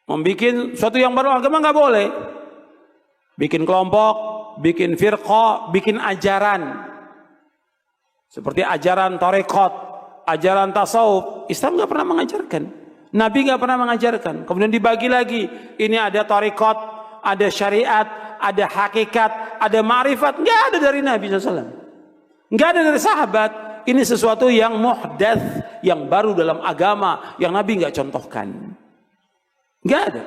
Membikin suatu yang baru agama nggak boleh. Bikin kelompok, bikin firqah, bikin ajaran. Seperti ajaran tarekat, ajaran tasawuf. Islam nggak pernah mengajarkan. Nabi nggak pernah mengajarkan. Kemudian dibagi lagi. Ini ada tarekat, ada syariat, ada hakikat, ada ma'rifat. Nggak ada dari Nabi SAW. Nggak ada dari sahabat. Ini sesuatu yang muhdats, yang baru dalam agama, yang Nabi nggak contohkan. Nggak ada.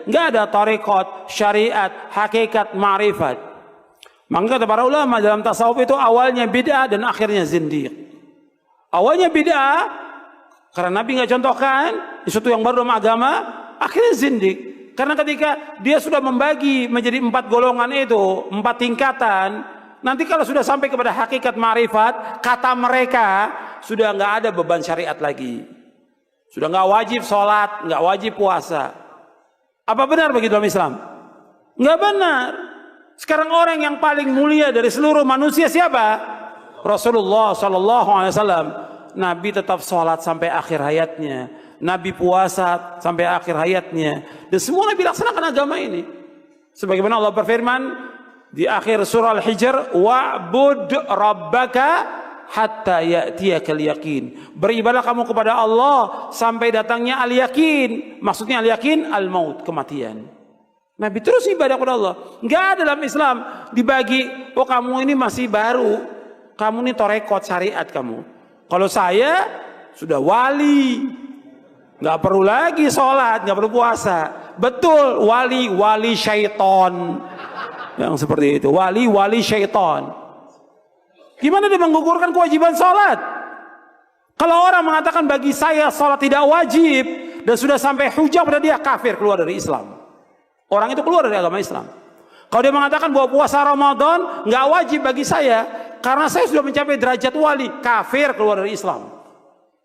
Nggak ada tarekat, syariat, hakikat, ma'rifat. Maka kata para ulama dalam tasawuf itu awalnya bid'ah dan akhirnya zindiq. Awalnya bid'ah karena Nabi nggak contohkan, sesuatu yang baru dalam agama, akhirnya zindiq. Karena ketika dia sudah membagi menjadi 4 golongan itu, 4 tingkatan, nanti kalau sudah sampai kepada hakikat ma'rifat, kata mereka sudah nggak ada beban syariat lagi. Sudah nggak wajib sholat, nggak wajib puasa. Apa benar begitu dalam Islam? Nggak benar. Sekarang orang yang paling mulia dari seluruh manusia siapa? Rasulullah Sallallahu Alaihi Wasallam. Nabi tetap sholat sampai akhir hayatnya. Nabi puasa sampai akhir hayatnya. Dan semua Nabi laksanakan agama ini. Sebagaimana Allah berfirman di akhir surah Al-Hijr, wa'bud rabbaka hatta ya'tiyakal yaqin. Beribadah kamu kepada Allah sampai datangnya al-yaqin. Maksudnya al-yaqin al-maut, kematian. Nabi terus ibadah kepada Allah. Enggak ada dalam Islam dibagi, oh kamu ini masih baru, kamu ini tarekat syariat kamu. Kalau saya sudah wali, nggak perlu lagi sholat, nggak perlu puasa. Betul, wali syaitan. Yang seperti itu, wali syaitan. Gimana dia menggugurkan kewajiban sholat? Kalau orang mengatakan bagi saya sholat tidak wajib dan sudah sampai hujah pada dia, kafir, keluar dari Islam. Orang itu keluar dari agama Islam. Kalau dia mengatakan bahwa puasa Ramadan nggak wajib bagi saya karena saya sudah mencapai derajat wali, kafir, keluar dari Islam.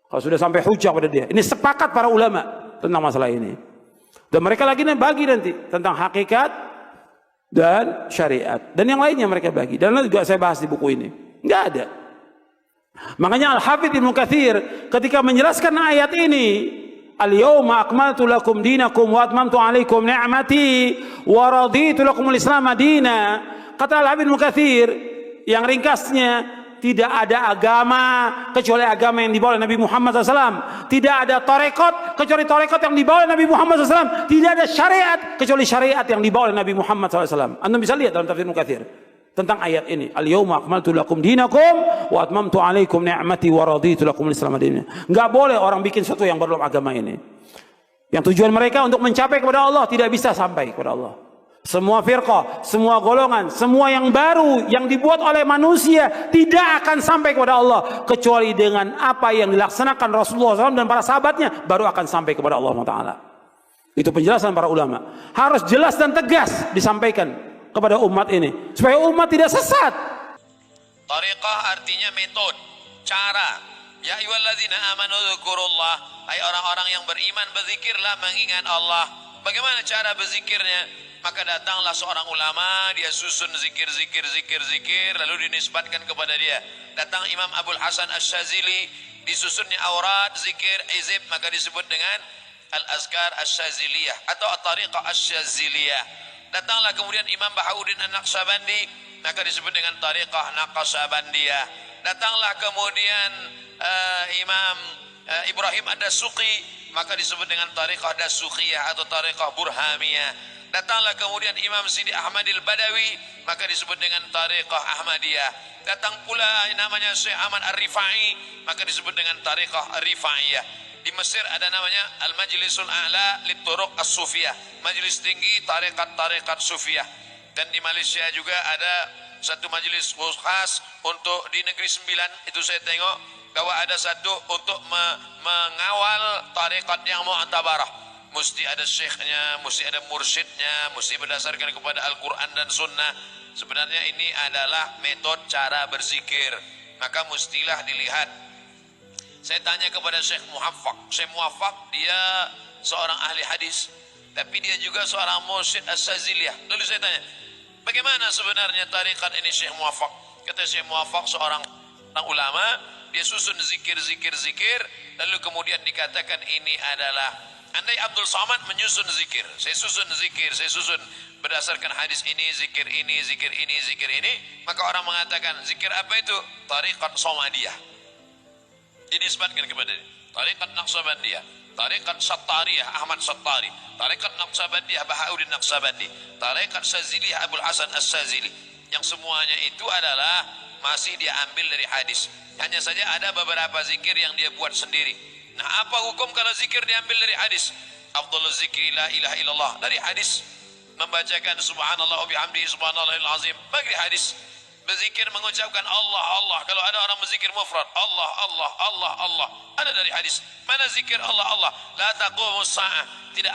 Kalau sudah sampai hujah pada dia. Ini sepakat para ulama tentang masalah ini. Dan mereka lagi bagi nanti tentang hakikat dan syariat. Dan yang lainnya mereka bagi. Dan juga saya bahas di buku ini. Nggak ada. Makanya Al-Hafidz Ibnu Katsir ketika menjelaskan ayat ini, al-yawma akmaltu lakum dinakum wa atmamtu alaikum ni'mati wa raditu lakum al-islam madina. Kata Al-Hafidz Ibnu Katsir yang ringkasnya, tidak ada agama kecuali agama yang dibawa oleh Nabi Muhammad SAW. Tidak ada tarekat kecuali tarekat yang dibawa oleh Nabi Muhammad SAW. Tidak ada syariat kecuali syariat yang dibawa oleh Nabi Muhammad SAW. Anda bisa lihat dalam tafsir Ibnu Katsir tentang ayat ini. Al-yawma akmaltu lakum dinakum wa atmamtu alaikum ni'mati wa raditu lakum al-islam madina. Enggak boleh orang bikin sesuatu yang baru dalam agama ini. Yang tujuan mereka untuk mencapai kepada Allah tidak bisa sampai kepada Allah. Semua firqah, semua golongan, semua yang baru yang dibuat oleh manusia tidak akan sampai kepada Allah kecuali dengan apa yang dilaksanakan Rasulullah SAW dan para sahabatnya baru akan sampai kepada Allah Taala. Itu penjelasan para ulama. Harus jelas dan tegas disampaikan kepada umat ini supaya umat tidak sesat. Tariqah artinya metode, cara. Ya ayyuhalladzina amanu dzkurullah, hai orang-orang yang beriman, berzikirlah mengingat Allah. Bagaimana cara berzikirnya? Maka datanglah seorang ulama, dia susun zikir, lalu dinisbatkan kepada dia. Datang Imam Abul Hasan Asy-Syadzili, disusunnya aurat, zikir, hizib, maka disebut dengan Al-Azkar Asy-Syadziliyah atau At-Tariqah Asy-Syadziliyah. Datanglah kemudian Imam Bahauddin An-Naqsyabandi, maka disebut dengan Tariqah Naqsyabandiyah. Datanglah kemudian Imam Ibrahim Ad-Dasuqi, maka disebut dengan Tariqah Dasuqiyah atau Tariqah Burhamiyah. Datanglah kemudian Imam Sidi Ahmadil Badawi, maka disebut dengan Tariqah Ahmadiyah. Datang pula namanya Syekh Ahmad Ar-Rifai, maka disebut dengan Tariqah Ar-Rifaiyah. Di Mesir ada namanya Al-Majlisul A'la Lit-Turuq As-Sufiyah, majelis tinggi tarekat Sufiyah. Dan di Malaysia juga ada satu majelis khas untuk di Negeri Sembilan, itu saya tengok bahwa ada satu untuk mengawal tarekat yang mu'tabarah. Mesti ada syekhnya, mesti ada mursyidnya, mesti berdasarkan kepada Al-Quran dan Sunnah. Sebenarnya ini adalah metode cara berzikir, maka mestilah dilihat. Saya tanya kepada Syekh Muwaffaq. Syekh Muwaffaq dia seorang ahli hadis, tapi dia juga seorang mursyid As-Syadziliyah. Lalu saya tanya, bagaimana sebenarnya tarikat ini Syekh Muwaffaq? Kata Syekh Muwaffaq seorang ulama, dia susun zikir, lalu kemudian dikatakan ini adalah Andai Abdul Somad menyusun zikir, saya susun zikir, saya susun berdasarkan hadis ini, zikir ini, zikir ini, zikir ini, maka orang mengatakan zikir apa itu? Tariqat Somadiyah. Dinisbatkan kepada dia. Tariqat Naqsabandiyah, Tariqat Sattariyah Ahmad Sattari, Tariqat Naqsabandiyah Bahauddin Naqsabandi, Tariqat Saziliyah Abdul Hasan As-Sazili. Yang semuanya itu adalah masih dia ambil dari hadis. Hanya saja ada beberapa zikir yang dia buat sendiri. Nah, apa hukum kalau zikir diambil dari hadis? Afdhalul zikri la ilaha illallah, dari hadis. Membacakan subhanallah wa bihamdihi subhanallahil azim, bagi hadis. Berzikir mengucapkan Allah Allah, kalau ada orang berzikir mufrad Allah Allah Allah Allah, ada dari hadis. Mana zikir Allah Allah? La taqumus saah, tidak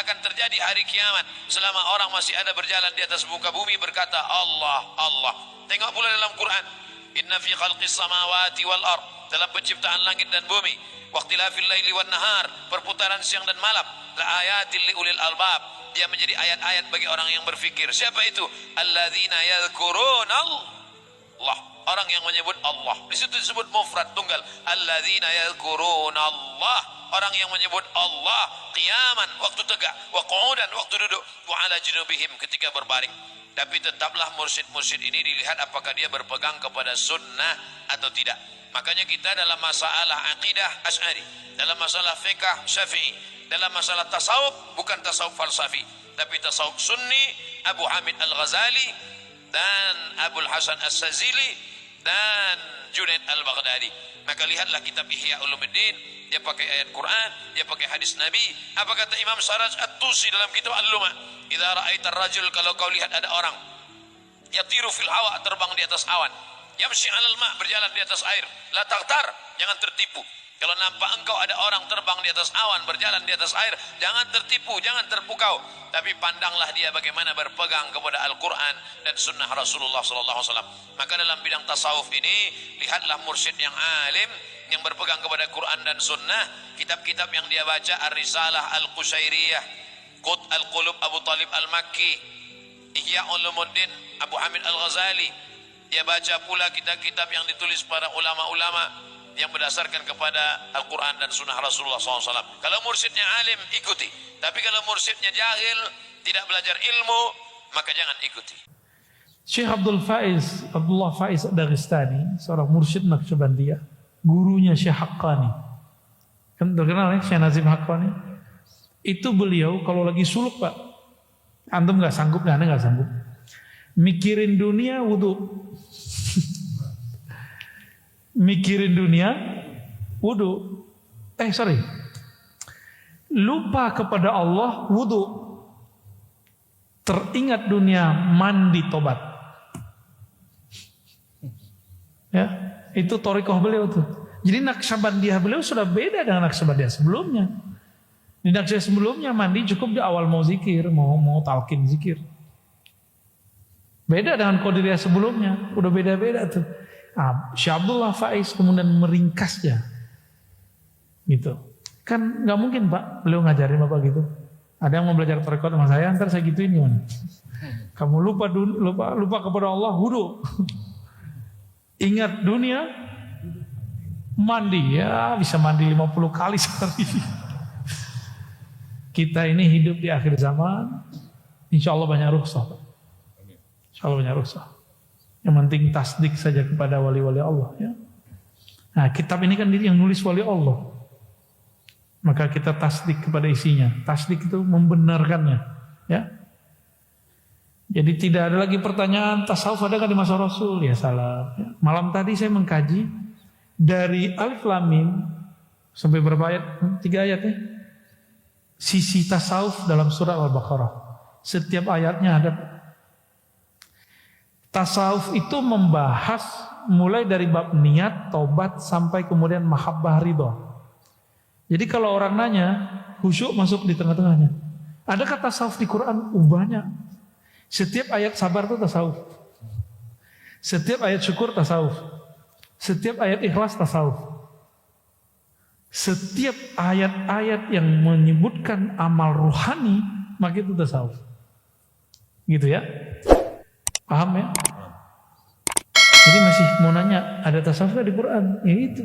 akan terjadi hari kiamat selama orang masih ada berjalan di atas muka bumi berkata Allah Allah. Tengok pula dalam Quran, inna fi khalqis samawati wal ard, dalam penciptaan langit dan bumi, waqtilafil laili wan nahar, perputaran siang dan malam, la ayatil liulil albab, dia menjadi ayat-ayat bagi orang yang berfikir. Siapa itu? Alladzina yadhkuruna Allah, orang yang menyebut Allah. Di situ disebut mufrad tunggal, alladzina yadhkuruna Allah, orang yang menyebut Allah qiyaman, waktu tegak, wa qu'udan, waktu duduk, wa ala junubihim, ketika berbaring. Tapi tetaplah mursyid-mursyid ini dilihat apakah dia berpegang kepada sunnah atau tidak. Makanya kita dalam masalah akidah Asy'ari, dalam masalah fiqh Syafi'i, dalam masalah tasawuf bukan tasawuf falsafi, tapi tasawuf sunni, Abu Hamid Al-Ghazali dan Abul Hasan As-Sazili dan Junaid Al-Baghdadi. Maka lihatlah kitab Ihya Ulumuddin, dia pakai ayat Quran, dia pakai hadis Nabi. Apa kata Imam Saraj At-Tusi dalam kitab Al-Lumah? Idza ra'aitar rajul, kalau kau lihat ada orang yatiru fil hawa, terbang di atas awan, yamshi 'alal ma', berjalan di atas air, la taghtar, jangan tertipu. Kalau nampak engkau ada orang terbang di atas awan, berjalan di atas air, jangan tertipu, jangan terpukau, tapi pandanglah dia bagaimana berpegang kepada Al-Quran dan sunnah Rasulullah SAW. Maka dalam bidang tasawuf ini, lihatlah mursyid yang alim, yang berpegang kepada Quran dan sunnah. Kitab-kitab yang dia baca, Ar-Risalah Al-Qushairiyah, Qut Al-Qulub Abu Talib Al-Makki, Ihya Ulumuddin Abu Hamid Al-Ghazali. Dia baca pula kitab-kitab yang ditulis para ulama-ulama yang berdasarkan kepada Al-Quran dan sunnah Rasulullah SAW. Kalau mursyidnya alim, ikuti. Tapi kalau mursyidnya jahil, tidak belajar ilmu, maka jangan ikuti. Syekh Abdullah Faiz Dagestani, seorang mursyid Naqsyabandiyah, gurunya Syekh Haqqani. Kan terkenal ya, Syekh Nazim Haqqani. Itu beliau kalau lagi suluk, Pak, antum nggak sanggup, Anda nggak sanggup, mikirin dunia wudu. Mikirin dunia wudu. Lupa kepada Allah wudu. Teringat dunia mandi tobat. Ya, itu thariqah beliau tuh. Jadi Naqsyabandiyah beliau sudah beda dengan Naqsyabandiyah sebelumnya. Di Naqsyabandiyah sebelumnya mandi cukup di awal mau zikir, mau talqin zikir. Beda dengan Qadiriyah sebelumnya, udah beda-beda tuh. Syekh Abdullah Faiz kemudian meringkasnya, gitu. Kan nggak mungkin Pak, beliau ngajarin Bapak gitu. Ada yang mau belajar thariqah sama saya, ntar saya gituin gimana? Kamu lupa kepada Allah, wudu. Ingat dunia, mandi, ya bisa mandi 50 kali sehari. Kita ini hidup di akhir zaman, insya Allah banyak rukhsah. Insya Allah banyak rukhsah. Yang penting tasdik saja kepada wali-wali Allah. Ya. Nah, kitab ini kan yang nulis wali Allah. Maka kita tasdik kepada isinya. Tasdik itu membenarkannya. Ya. Jadi tidak ada lagi pertanyaan tasawuf ada kan di masa Rasul? Ya salah. Ya. Malam tadi saya mengkaji dari Alif Lam Mim sampai berapa ayat? 3 ayat ya. Sisi tasawuf dalam surah Al-Baqarah. Setiap ayatnya ada. Tasawuf itu membahas mulai dari bab niat, tobat, sampai kemudian mahabbah, ridho. Jadi kalau orang nanya, khusyuk masuk di tengah-tengahnya. Adakah tasawuf di Quran? Banyak. Setiap ayat sabar itu tasawuf. Setiap ayat syukur tasawuf. Setiap ayat ikhlas tasawuf. Setiap ayat-ayat yang menyebutkan amal ruhani, maka itu tasawuf. Gitu ya. Paham ya? Jadi masih mau nanya, ada tasawuf di Quran? Ya itu.